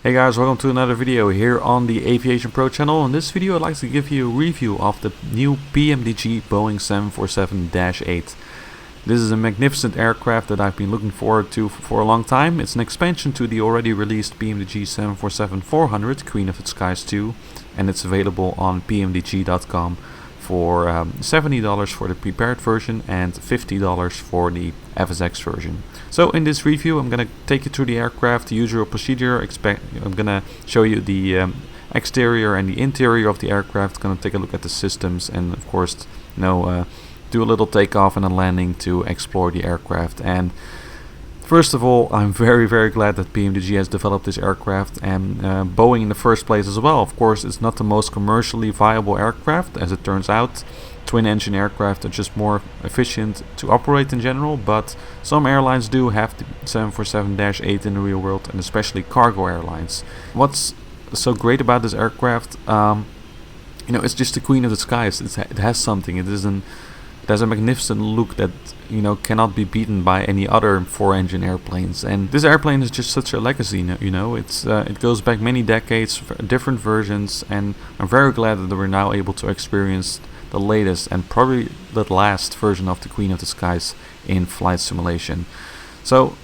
Hey guys, welcome to another video here on the AviationPro channel. In this video I'd like to give you a review of the new PMDG Boeing 747-8. This is a magnificent aircraft that I've been looking forward to for a long time. It's an expansion to the already released PMDG 747-400, Queen of the Skies 2, and it's available on PMDG.com for $70 for the prepared version and $50 for the FSX version. So in this review I'm going to take you through the aircraft, the usual procedure. I'm going to show you the exterior and the interior of the aircraft, going to take a look at the systems, and of course do a little takeoff and a landing to explore the aircraft. And first of all, I'm very glad that PMDG has developed this aircraft, and Boeing in the first place as well. Of course, it's not the most commercially viable aircraft, as it turns out. Twin engine aircraft are just more efficient to operate in general, but some airlines do have the 747-8 in the real world, and especially cargo airlines. What's so great about this aircraft, it's just the queen of the skies. It has something. It has a magnificent look that cannot be beaten by any other four-engine airplanes. And this airplane is just such a legacy. It goes back many decades, different versions, and I'm very glad that we're now able to experience the latest and probably the last version of the Queen of the Skies in flight simulation. So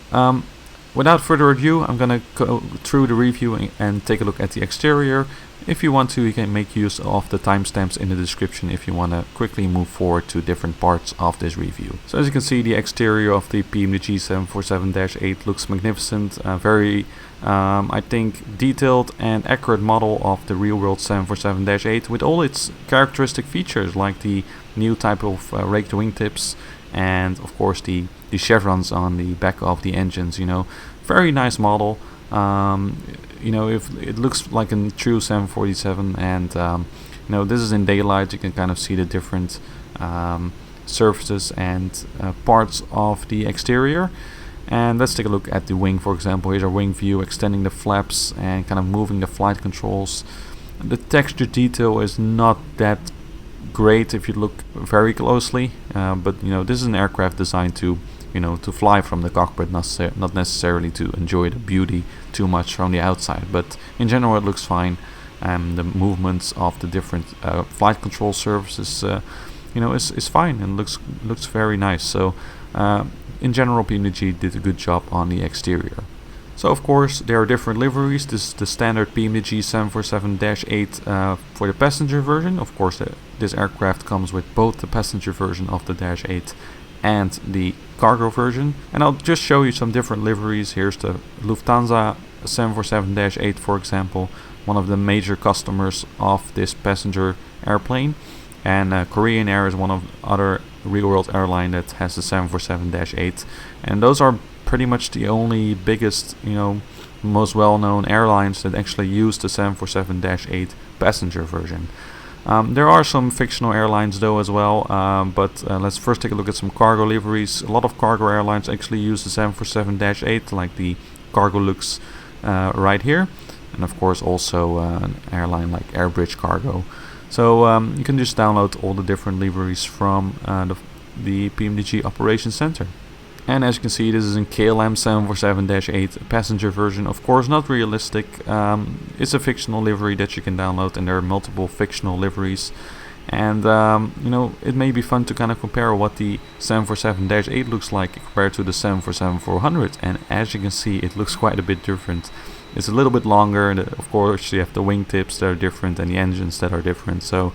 without further ado, I'm gonna go through the review and take a look at the exterior. If you want to, you can make use of the timestamps in the description if you want to quickly move forward to different parts of this review. So as you can see, the exterior of the PMDG 747-8 looks magnificent. Very, I think, detailed and accurate model of the real-world 747-8 with all its characteristic features, like the new type of raked wingtips and, of course, the chevrons on the back of the engines. Very nice model. If it looks like a true 747, and this is in daylight, you can kind of see the different surfaces and parts of the exterior. And let's take a look at the wing, for example. Here's our wing view, extending the flaps and kind of moving the flight controls. The texture detail is not that great if you look very closely, but this is an aircraft designed to to fly from the cockpit, not necessarily to enjoy the beauty too much from the outside. But in general, it looks fine, and the movements of the different flight control surfaces, is fine and looks very nice. So in general, PMDG did a good job on the exterior. So of course there are different liveries. This is the standard PMDG 747-8 for the passenger version. Of course, this aircraft comes with both the passenger version of the Dash 8 and the cargo version. And I'll just show you some different liveries. Here's the Lufthansa 747-8, for example, one of the major customers of this passenger airplane. And Korean Air is one of other real-world airline that has the 747-8. And those are pretty much the only biggest, most well-known airlines that actually use the 747-8 passenger version. There are some fictional airlines though as well, but let's first take a look at some cargo liveries. A lot of cargo airlines actually use the 747-8, like the Cargo Lux right here, and of course also an airline like Airbridge Cargo. So you can just download all the different liveries from the PMDG Operations Center. And as you can see, this is in KLM 747-8 passenger version. Of course, not realistic. It's a fictional livery that you can download, and there are multiple fictional liveries. And it may be fun to kind of compare what the 747-8 looks like compared to the 747-400. And as you can see, it looks quite a bit different. It's a little bit longer, and of course you have the wingtips that are different and the engines that are different. So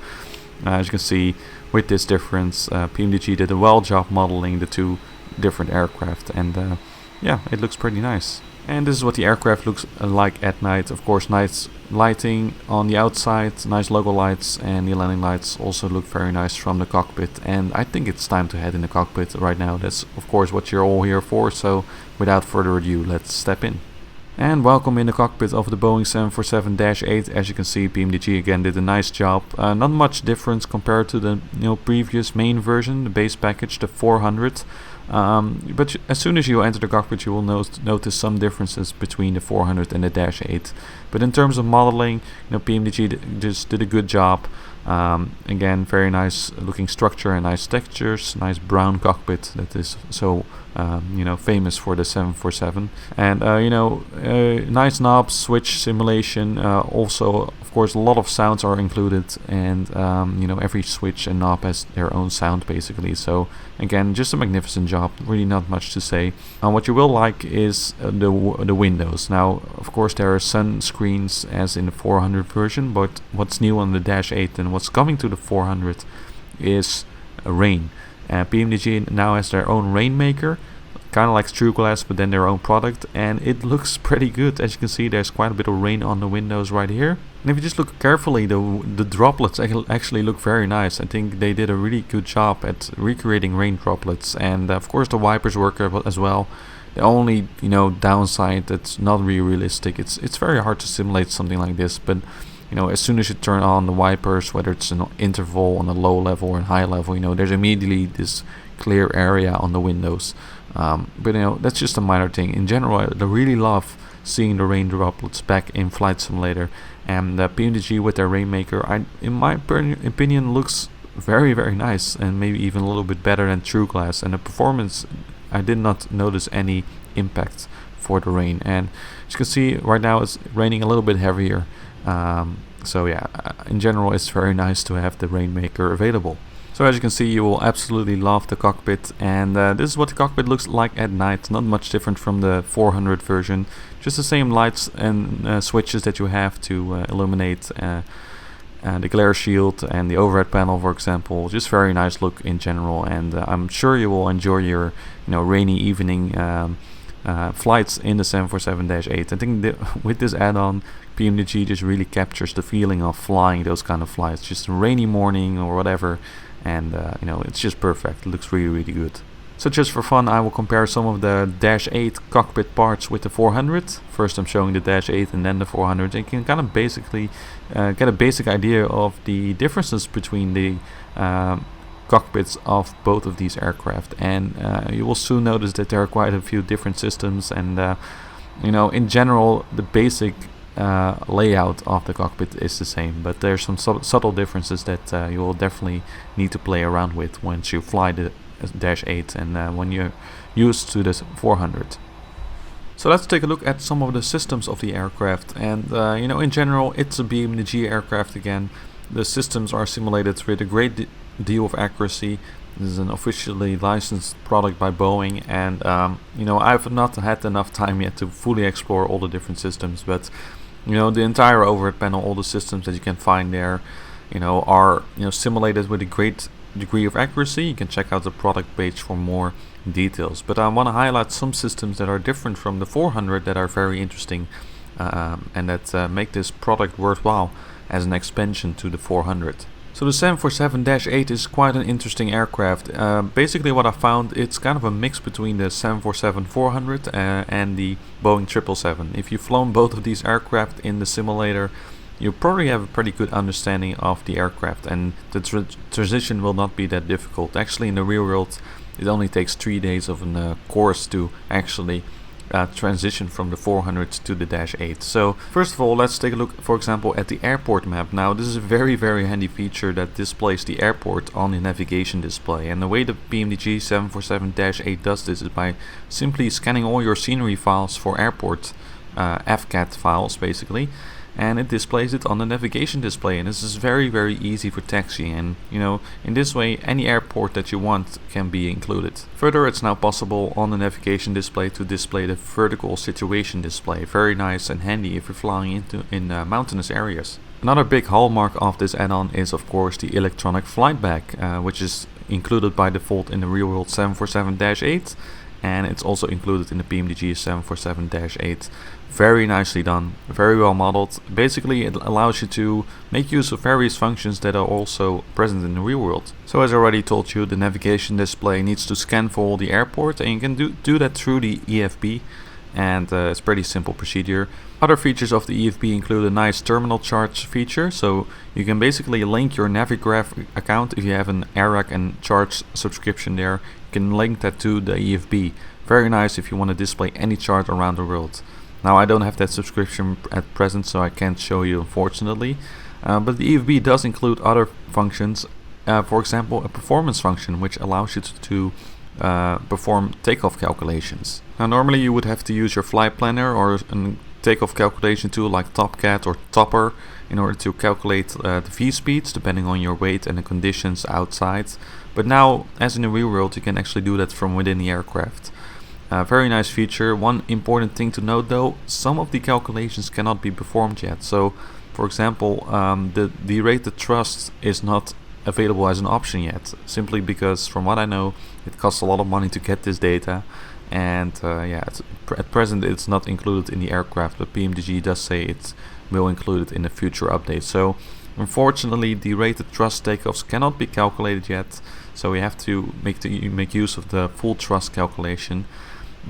as you can see, with this difference, PMDG did a well job modeling the two different aircraft, and it looks pretty nice. And this is what the aircraft looks like at night. Of course, nice lighting on the outside, nice logo lights, and the landing lights also look very nice from the cockpit. And I think it's time to head in the cockpit right now. That's of course what you're all here for. So without further ado, let's step in. And welcome in the cockpit of the Boeing 747-8. As you can see, PMDG again did a nice job. Not much difference compared to the previous main version, the base package, the 400. But as soon as you enter the cockpit, you will notice some differences between the 400 and the Dash 8. But in terms of modeling, PMDG just did a good job. Again, very nice looking structure and nice textures, nice brown cockpit that is so famous for the 747. And nice knobs, switch simulation. Also, of course, a lot of sounds are included, and every switch and knob has their own sound basically. So again, just a magnificent job. Really not much to say. What you will like is the windows. Now, of course, there are sun screens as in the 400 version, but what's new on the Dash 8 and what's coming to the 400 is rain. PMDG now has their own Rainmaker, kind of like True Glass, but then their own product, and it looks pretty good. As you can see, there's quite a bit of rain on the windows right here. And if you just look carefully, the droplets actually look very nice. I think they did a really good job at recreating rain droplets, and of course the wipers work as well. The only downside that's not really realistic. It's very hard to simulate something like this, but as soon as you turn on the wipers, whether it's an interval on a low level or a high level, there's immediately this clear area on the windows. But that's just a minor thing. In general, I really love seeing the rain droplets back in Flight Simulator, and PMDG with their Rainmaker, in my opinion, looks very, very nice, and maybe even a little bit better than True Glass. And the performance, I did not notice any impact for the rain. And as you can see, right now it's raining a little bit heavier. So yeah, in general, it's very nice to have the Rainmaker available. So as you can see, you will absolutely love the cockpit, and this is what the cockpit looks like at night. Not much different from the 400 version, just the same lights and switches that you have to illuminate the glare shield and the overhead panel, for example. Just very nice look in general, and I'm sure you will enjoy your rainy evening flights in the 747-8. I think with this add-on, PMDG just really captures the feeling of flying those kind of flights, just a rainy morning or whatever, and it's just perfect. It looks really, really good. So just for fun, I will compare some of the Dash 8 cockpit parts with the 400. First I'm showing the Dash 8 and then the 400. You can kind of basically get a basic idea of the differences between the cockpits of both of these aircraft, and you will soon notice that there are quite a few different systems, and in general the basic layout of the cockpit is the same, but there's some subtle differences that you will definitely need to play around with once you fly the Dash 8 and when you're used to this 400. So let's take a look at some of the systems of the aircraft, and in general it's a PMDG aircraft again. The systems are simulated with a great deal of accuracy. This is an officially licensed product by Boeing, and I've not had enough time yet to fully explore all the different systems, but the entire overhead panel, all the systems that you can find there, are simulated with a great degree of accuracy. You can check out the product page for more details, but I want to highlight some systems that are different from the 400 that are very interesting, and that make this product worthwhile as an expansion to the 400. So the 747-8 is quite an interesting aircraft. Basically what I found, it's kind of a mix between the 747-400 and the Boeing 777. If you've flown both of these aircraft in the simulator, you probably have a pretty good understanding of the aircraft, and the transition will not be that difficult. Actually, in the real world, it only takes 3 days of a course to actually transition from the 400 to the Dash 8. So first of all, let's take a look, for example, at the airport map. Now this is a very, very handy feature that displays the airport on the navigation display, and the way the PMDG 747-8 does this is by simply scanning all your scenery files for airport FCAT files basically, and it displays it on the navigation display. And this is very, very easy for taxi, and in this way any airport that you want can be included. Further, it's now possible on the navigation display to display the vertical situation display. Very nice and handy if you're flying in mountainous areas. Another big hallmark of this add-on is of course the electronic flight bag, which is included by default in the real world 747-8, and it's also included in the PMDG 747-8. Very nicely done, very well modeled. Basically it allows you to make use of various functions that are also present in the real world. So as I already told you, the navigation display needs to scan for all the airport, and you can do that through the EFB, and it's a pretty simple procedure. Other features of the EFB include a nice terminal charge feature, so you can basically link your Navigraph account. If you have an AirRack and charge subscription there, you can link that to the EFB. Very nice if you want to display any chart around the world. Now I don't have that subscription at present, so I can't show you, unfortunately, But the EFB does include other functions, for example a performance function which allows you to perform takeoff calculations. Now normally you would have to use your flight planner or a takeoff calculation tool like TopCat or Topper in order to calculate the V-speeds depending on your weight and the conditions outside. But now, as in the real world, you can actually do that from within the aircraft. Very nice feature. One important thing to note though, some of the calculations cannot be performed yet. So for example, the rated thrust is not available as an option yet, simply because from what I know it costs a lot of money to get this data, and at present it's not included in the aircraft, but PMDG does say it will include it in a future update. So unfortunately the rated thrust takeoffs cannot be calculated yet, so we have to make use of the full thrust calculation.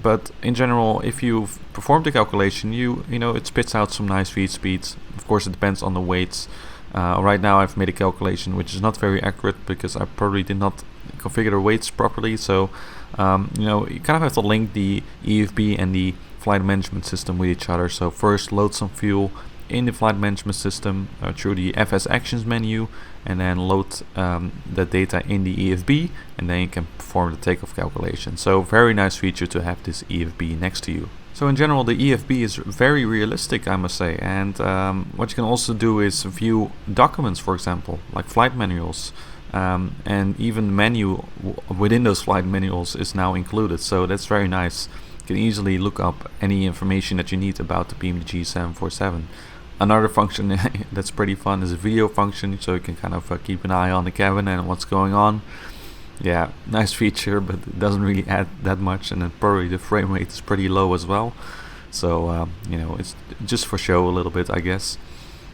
But in general, if you've performed the calculation, you know it spits out some nice feed speeds. Of course it depends on the weights. Right now I've made a calculation which is not very accurate because I probably did not configure the weights properly, so you know, you kind of have to link the EFB and the flight management system with each other. So first load some fuel in the flight management system through the FS actions menu, and then load the data in the EFB, and then you can perform the takeoff calculation. So very nice feature to have this EFB next to you. So in general the EFB is very realistic, I must say, and what you can also do is view documents, for example, like flight manuals, and even the menu within those flight manuals is now included, so that's very nice. You can easily look up any information that you need about the PMDG 747. Another function that's pretty fun is a video function, so you can kind of keep an eye on the cabin and what's going on. Yeah, nice feature, but it doesn't really add that much, and then probably the frame rate is pretty low as well. So you know, it's just for show a little bit, I guess.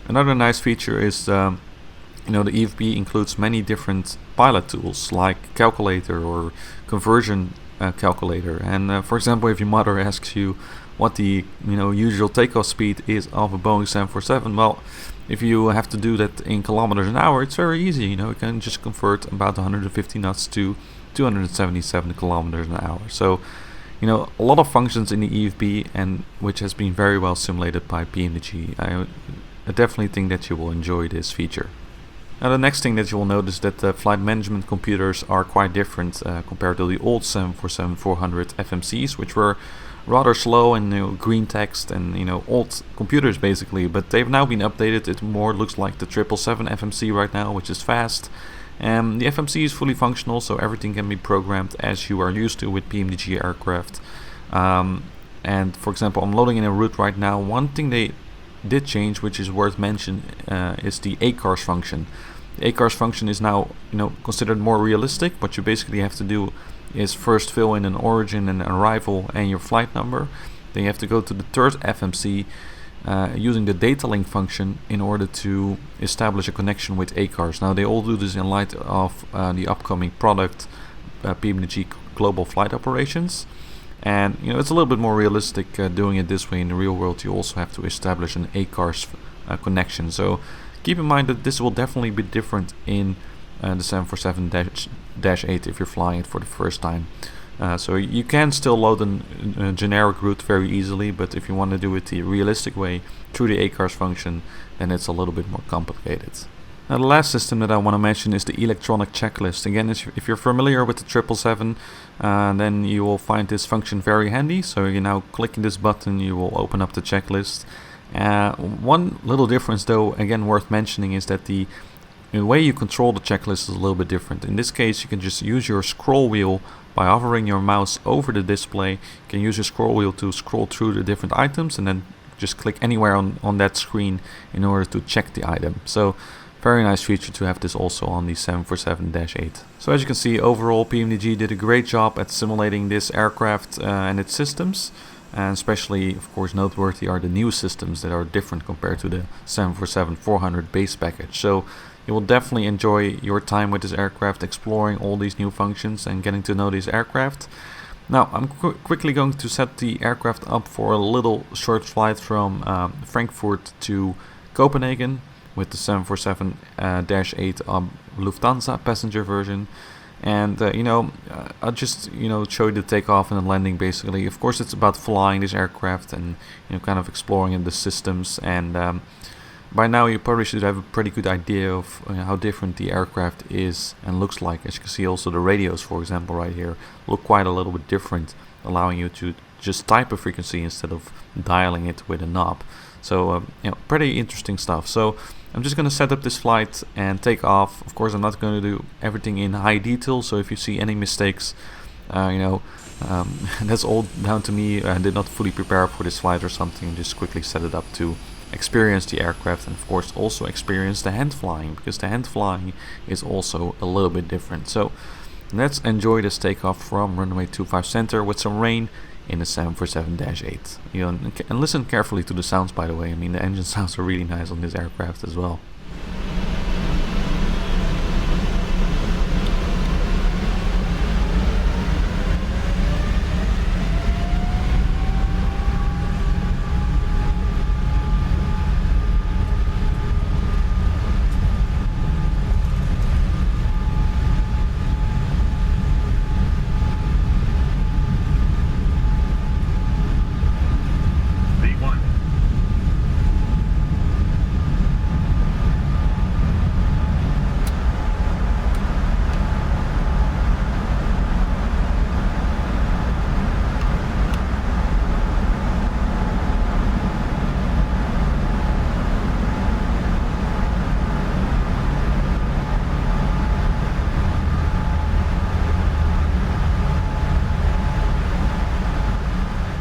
Another nice feature is you know, the EFB includes many different pilot tools like calculator or conversion calculator. And for example, if your mother asks you what the usual takeoff speed is of a Boeing 747, well, if you have to do that in kilometers an hour, it's very easy. You can just convert about 150 knots to 277 kilometers an hour. So a lot of functions in the EFB, and which has been very well simulated by PMDG. I definitely think that you will enjoy this feature. Now the next thing that you will notice that the flight management computers are quite different compared to the old 747-400 FMCs, which were rather slow and green text and old computers basically. But they've now been updated. It more looks like the 777 FMC right now, which is fast. The FMC is fully functional, so everything can be programmed as you are used to with PMDG aircraft. And for example, I'm loading in a route right now. One thing they did change, which is worth mentioning, is the ACARS function. The ACARS function is now considered more realistic. What you basically have to do is first fill in an origin and an arrival and your flight number. Then you have to go to the third FMC using the data link function in order to establish a connection with ACARS. Now they all do this in light of the upcoming product PMDG Global Flight Operations. And it's a little bit more realistic doing it this way. In the real world you also have to establish an ACARS connection. So keep in mind that this will definitely be different in the 747-8 if you're flying it for the first time. So you can still load a generic route very easily, but if you want to do it the realistic way through the ACARS function, then it's a little bit more complicated. Now the last system that I want to mention is the electronic checklist. Again, if you're familiar with the 777, then you will find this function very handy. So you're now clicking this button, you will open up the checklist. One little difference though, again worth mentioning, is that the way you control the checklist is a little bit different. In this case, you can just use your scroll wheel by hovering your mouse over the display. You can use your scroll wheel to scroll through the different items and then just click anywhere on that screen in order to check the item. So very nice feature to have this also on the 747-8. So as you can see, overall PMDG did a great job at simulating this aircraft and its systems. And especially, of course, noteworthy are the new systems that are different compared to the 747-400 base package. So you will definitely enjoy your time with this aircraft, exploring all these new functions and getting to know this aircraft. Now I'm quickly going to set the aircraft up for a little short flight from Frankfurt to Copenhagen with the 747-8 Lufthansa passenger version. And I'll just show you the takeoff and the landing basically. Of course it's about flying this aircraft and kind of exploring the systems, and by now you probably should have a pretty good idea of how different the aircraft is and looks like. As you can see, also the radios, for example, right here look quite a little bit different, allowing you to just type a frequency instead of dialing it with a knob. So pretty interesting stuff. So I'm just going to set up this flight and take off. Of course, I'm not going to do everything in high detail, so if you see any mistakes, that's all down to me. I did not fully prepare for this flight or something, just quickly set it up to experience the aircraft, and of course also experience the hand flying, because the hand flying is also a little bit different. So let's enjoy this takeoff from runway 25 center with some rain in the 747-8. And listen carefully to the sounds, by the way. I mean, the engine sounds are really nice on this aircraft as well.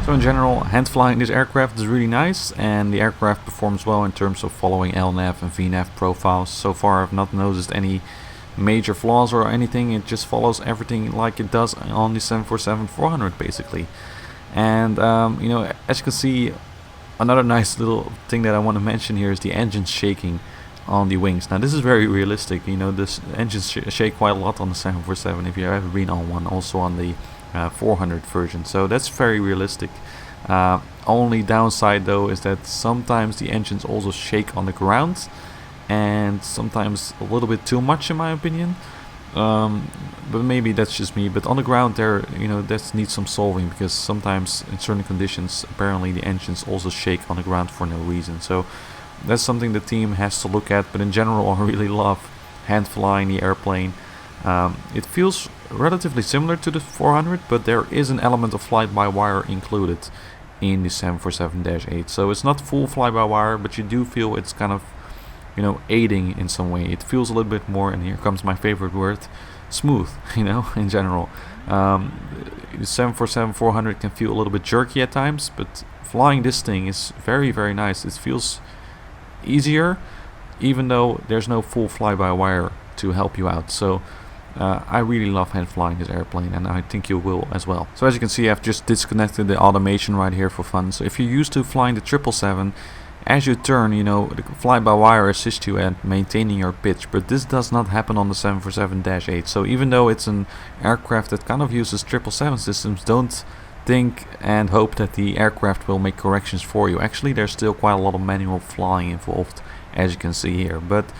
So in general, hand flying this aircraft is really nice, and the aircraft performs well in terms of following LNAV and VNAV profiles. So far I've not noticed any major flaws or anything. It just follows everything like it does on the 747-400 basically. And as you can see, another nice little thing that I want to mention here is the engine shaking on the wings. Now this is very realistic. This engines shake quite a lot on the 747 if you've ever been on one, also on the 400 version, so that's very realistic. Only downside though is that sometimes the engines also shake on the ground, and sometimes a little bit too much in my opinion, but maybe that's just me. But on the ground there, that needs some solving, because sometimes in certain conditions apparently the engines also shake on the ground for no reason. So that's something the team has to look at. But in general, I really love hand flying the airplane. It feels relatively similar to the 400, but there is an element of fly-by-wire included in the 747-8. So it's not full fly-by-wire, but you do feel it's kind of, aiding in some way. It feels a little bit more, and here comes my favorite word, smooth, in general. The 747-400 can feel a little bit jerky at times, but flying this thing is very, very nice. It feels easier, even though there's no full fly-by-wire to help you out. So I really love hand flying this airplane, and I think you will as well. So as you can see, I've just disconnected the automation right here for fun. So if you're used to flying the 777, as you turn, the fly-by-wire assists you at maintaining your pitch, but this does not happen on the 747-8. So even though it's an aircraft that kind of uses 777 systems, don't think and hope that the aircraft will make corrections for you. Actually, there's still quite a lot of manual flying involved, as you can see here. But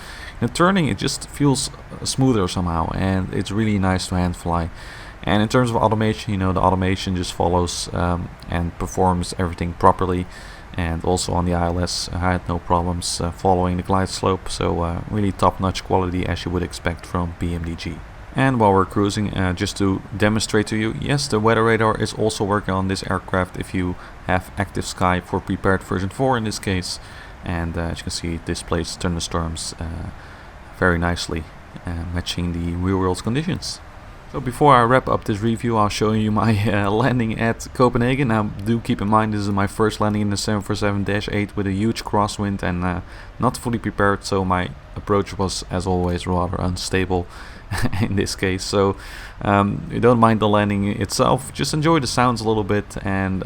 turning, it just feels smoother somehow, and it's really nice to hand fly. And in terms of automation, the automation just follows and performs everything properly. And also on the ILS, I had no problems following the glide slope. So really top-notch quality, as you would expect from PMDG. And while we're cruising, just to demonstrate to you, yes, the weather radar is also working on this aircraft if you have active sky for prepared version 4 in this case. And as you can see, it displays thunderstorms very nicely, matching the real world conditions. So before I wrap up this review, I'll show you my landing at Copenhagen. Now do keep in mind, this is my first landing in the 747-8 with a huge crosswind and not fully prepared, so my approach was, as always, rather unstable in this case. So you don't mind the landing itself, just enjoy the sounds a little bit, and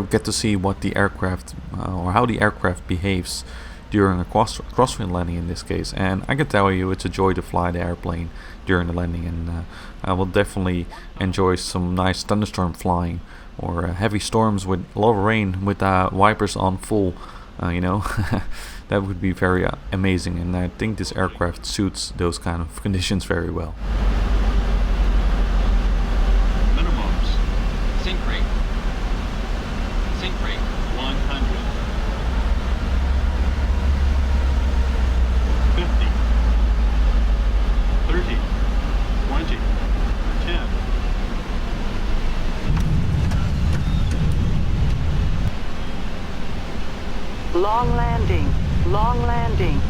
get to see what the aircraft or how the aircraft behaves during a crosswind landing in this case. And I can tell you, it's a joy to fly the airplane during the landing, and I will definitely enjoy some nice thunderstorm flying, or heavy storms with a lot of rain with wipers on full. That would be very amazing, and I think this aircraft suits those kind of conditions very well. Minimums. Sink rate. Sink rate 100. Long landing. Long landing.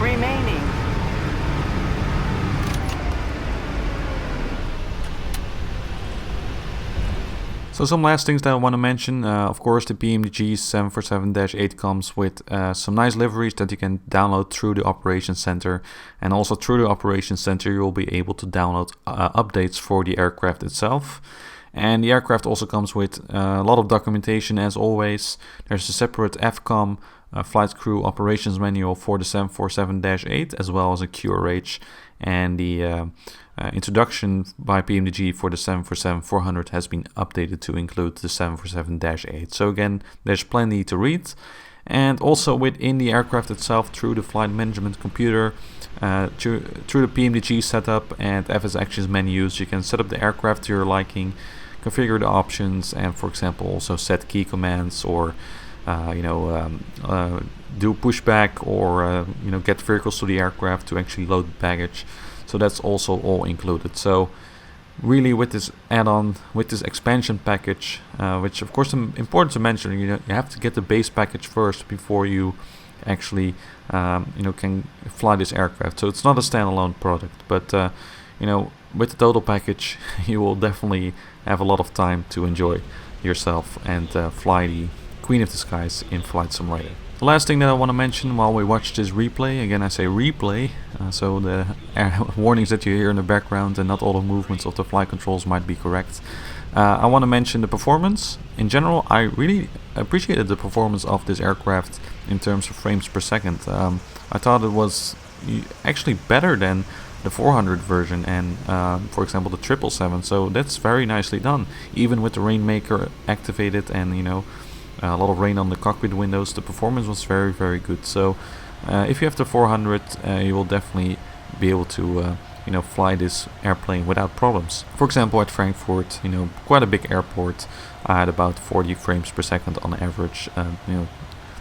Remaining. So some last things that I want to mention, of course the PMDG 747-8 comes with some nice liveries that you can download through the Operations Center, and also through the Operations Center you will be able to download updates for the aircraft itself. And the aircraft also comes with a lot of documentation as always. There's a separate FCOM flight crew operations manual for the 747-8 as well as a QRH, and the introduction by PMDG for the 747-400 has been updated to include the 747-8. So again, there's plenty to read. And also within the aircraft itself, through the flight management computer, through the PMDG setup and FS actions menus, you can set up the aircraft to your liking, configure the options, and for example also set key commands, or do pushback, or get vehicles to the aircraft to actually load baggage. So that's also all included. So really with this add-on, with this expansion package, which of course important to mention, you have to get the base package first before you actually can fly this aircraft. So it's not a standalone product, but with the total package you will definitely have a lot of time to enjoy yourself and fly the Queen of the Skies in Flight Simulator. The last thing that I want to mention while we watch this replay, again I say replay, so the warnings that you hear in the background and not all the movements of the flight controls might be correct. I want to mention the performance. In general, I really appreciated the performance of this aircraft in terms of frames per second. I thought it was actually better than the 400 version and for example the 777, so that's very nicely done. Even with the Rainmaker activated and a lot of rain on the cockpit windows, the performance was very, very good. So if you have the 400, you will definitely be able to fly this airplane without problems. For example, at Frankfurt, quite a big airport, I had about 40 frames per second on average,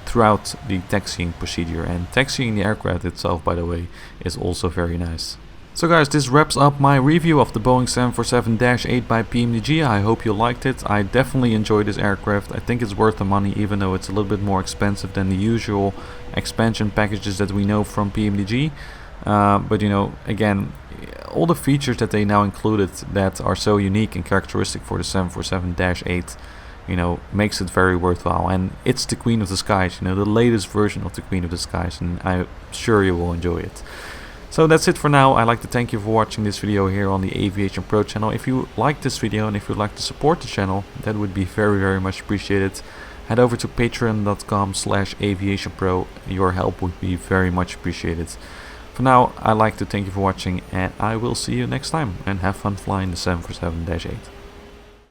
throughout the taxiing procedure. And taxiing the aircraft itself, by the way, is also very nice. So guys, this wraps up my review of the Boeing 747-8 by PMDG. I hope you liked it. I definitely enjoyed this aircraft. I think it's worth the money, even though it's a little bit more expensive than the usual expansion packages that we know from PMDG. But again, all the features that they now included that are so unique and characteristic for the 747-8, makes it very worthwhile. And it's the Queen of the Skies, the latest version of the Queen of the Skies, and I'm sure you will enjoy it. So that's it for now. I'd like to thank you for watching this video here on the AviationPro channel. If you liked this video and if you'd like to support the channel, that would be very, very much appreciated. Head over to patreon.com/AviationPro. Your help would be very much appreciated. For now, I'd like to thank you for watching, and I will see you next time, and have fun flying the 747-8.